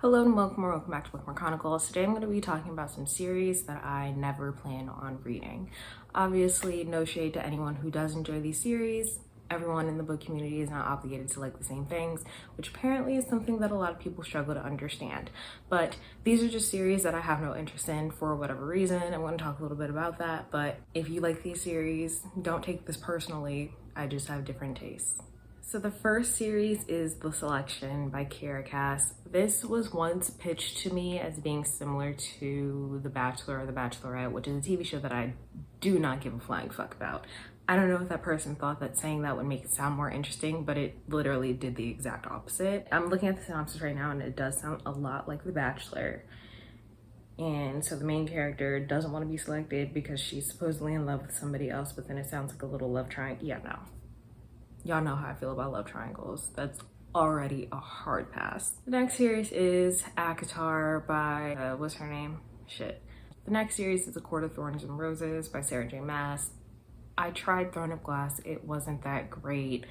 Hello and welcome back to Bookmark Chronicles. Today I'm going to be talking about some series that I never plan on reading. Obviously, no shade to anyone who does enjoy these series. Everyone in the book community is not obligated to like the same things, which apparently is something that a lot of people struggle to understand. But these are just series that I have no interest in for whatever reason. I want to talk a little bit about that, but if you like these series, don't take this personally. I just have different tastes. So the first series is The Selection by Kiera Cass. This was once pitched to me as being similar to The Bachelor or The Bachelorette, which is a TV show that I do not give a flying fuck about. I don't know if that person thought that saying that would make it sound more interesting, but it literally did the exact opposite. I'm looking at the synopsis right now and it does sound a lot like The Bachelor. And so the main character doesn't want to be selected because she's supposedly in love with somebody else, but then it sounds like a little love triangle. Yeah, no. Y'all know how I feel about love triangles. That's already a hard pass. The next series is ACOTAR by, what's her name? Shit. The next series is A Court of Thorns and Roses by Sarah J. Maas. I tried Throne of Glass. It wasn't that great.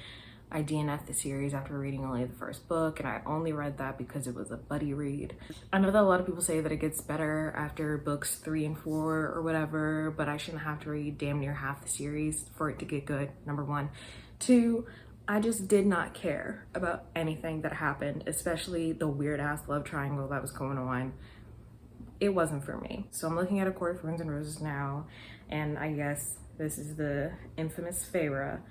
I DNF'd the series after reading only the first book, and I only read that because it was a buddy read. I know that a lot of people say that it gets better after books 3 and 4 or whatever, but I shouldn't have to read damn near half the series for it to get good, number one. 2, I just did not care about anything that happened, especially the weird ass love triangle that was going on. It wasn't for me. So I'm looking at A Court of Thorns and Roses now, and I guess this is the infamous Feyre,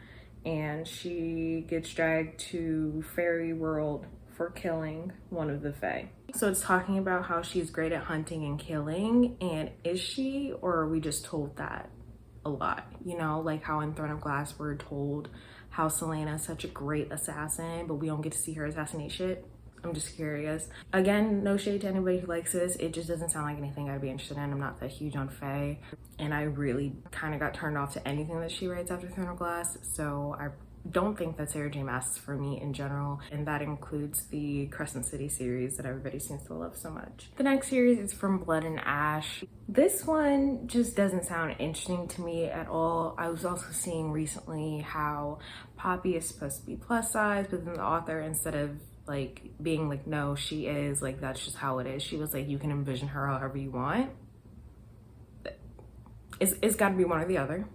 and she gets dragged to Fairy World for killing one of the Fae. So it's talking about how she's great at hunting and killing, and is she, or are we just told that a lot? You know, like how in Throne of Glass we're told how Selena is such a great assassin, but we don't get to see her assassinate shit. I'm just curious. Again, no shade to anybody who likes this. It just doesn't sound like anything I'd be interested in. I'm not that huge on Faye, and I really kind of got turned off to anything that she writes after Throne of Glass, so I don't think that Sarah J. Maas is for me in general, and that includes the Crescent City series that everybody seems to love so much. The next series is From Blood and Ash. This one just doesn't sound interesting to me at all. I was also seeing recently how Poppy is supposed to be plus size, but then the author, instead of like being like, no, she is, like, that's just how it is, she was like, you can envision her however you want. It's got to be one or the other.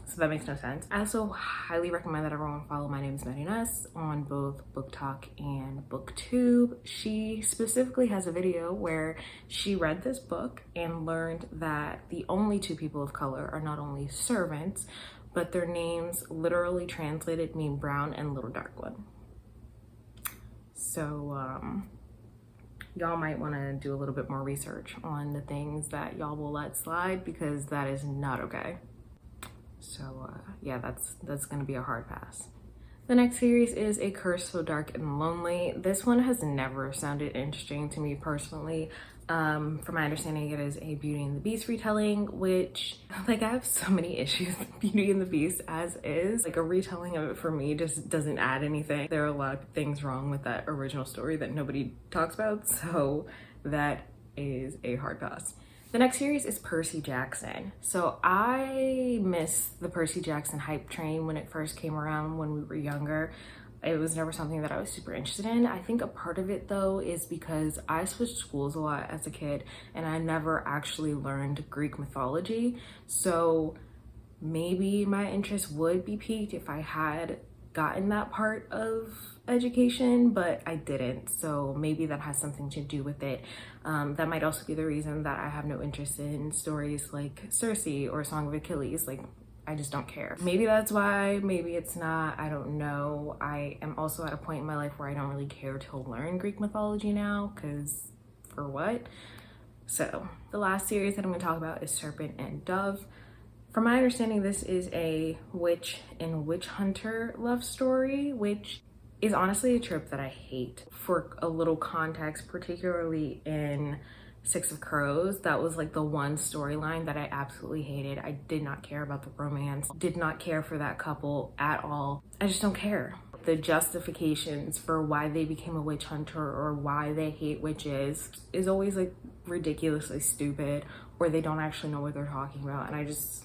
So that makes no sense. I also highly recommend that everyone follow My Name is Maddie Ness on both BookTok and BookTube. She specifically has a video where she read this book and learned that the only 2 people of color are not only servants, but their names literally translated mean brown and little dark one. So y'all might want to do a little bit more research on the things that y'all will let slide, because that is not okay. So yeah, that's gonna be a hard pass. The next series is A Curse So Dark and Lonely. This one has never sounded interesting to me personally. From my understanding, it is a Beauty and the Beast retelling, which, like, I have so many issues with Beauty and the Beast as is. Like, a retelling of it for me just doesn't add anything. There are a lot of things wrong with that original story that nobody talks about, so that is a hard pass. The next series is Percy Jackson. So I missed the Percy Jackson hype train when it first came around when we were younger. It was never something that I was super interested in. I think a part of it though is because I switched schools a lot as a kid and I never actually learned Greek mythology. So maybe my interest would be piqued if I had gotten that part of education, but I didn't, so maybe that has something to do with it. That might also be the reason that I have no interest in stories like Circe or Song of Achilles. Like, I just don't care. Maybe that's why, maybe it's not, I don't know. I am also at a point in my life where I don't really care to learn Greek mythology now, because for what? So the last series that I'm gonna talk about is Serpent and Dove. From my understanding, this is a witch and witch hunter love story, which is honestly a trope that I hate. For a little context, particularly in Six of Crows, that was like the one storyline that I absolutely hated. I did not care about the romance, did not care for that couple at all. I just don't care. The justifications for why they became a witch hunter or why they hate witches is always like ridiculously stupid, or they don't actually know what they're talking about, and I just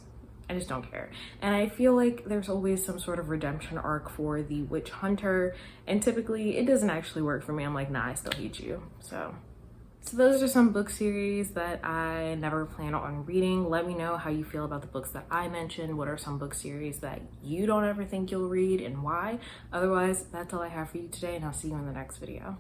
don't care. And I feel like there's always some sort of redemption arc for the witch hunter, and typically it doesn't actually work for me. I'm like, nah, I still hate you. So So those are some book series that I never plan on reading. Let me know how you feel about the books that I mentioned. What are some book series that you don't ever think you'll read and why? Otherwise, that's all I have for you today, and I'll see you in the next video.